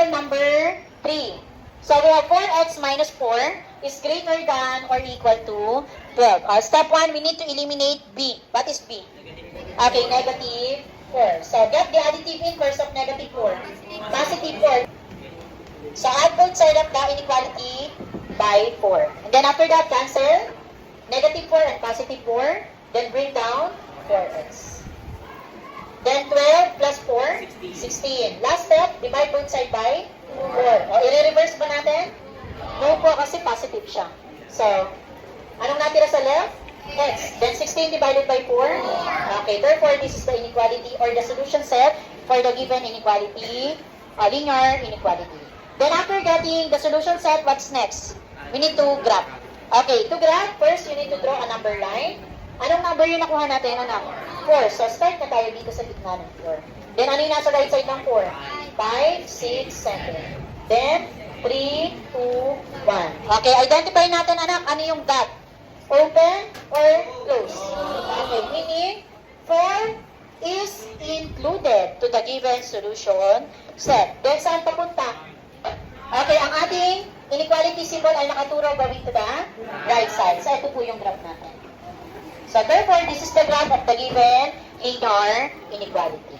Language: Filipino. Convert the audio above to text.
example number 3. So we have 4x minus 4 is greater than or equal to 12. Step 1, we need to eliminate b. What is b? Okay, negative 4. So get the additive inverse of negative 4. Positive 4. So add both sides of the inequality by 4. And then after that, cancel negative 4 and positive 4. Then bring down 4x. Then 12 plus 4, 16. Last step, divide both sides by 4. O, i-reverse ba natin? No po, kasi positive siya. So, anong natira sa left? X. Then 16 divided by 4. Okay, therefore, this is the inequality or the solution set for the given inequality, linear inequality. Then after getting the solution set, what's next? We need to graph. Okay, to graph, first you need to draw a number line. Anong number yung nakuha natin, anak? 4. So start na tayo dito sa gitna ng 4. Then ano yung nasa right side ng 4? 5, 6, 7. Then 3, 2, 1. Okay, identify natin, anak, ano yung dot? Open or close? Okay, meaning 4 is included to the given solution set. Then saan papunta? Okay, ang ating inequality symbol ay nakaturo going to the right side. So ito po yung graph natin. So therefore, this is the graph of the given linear inequality.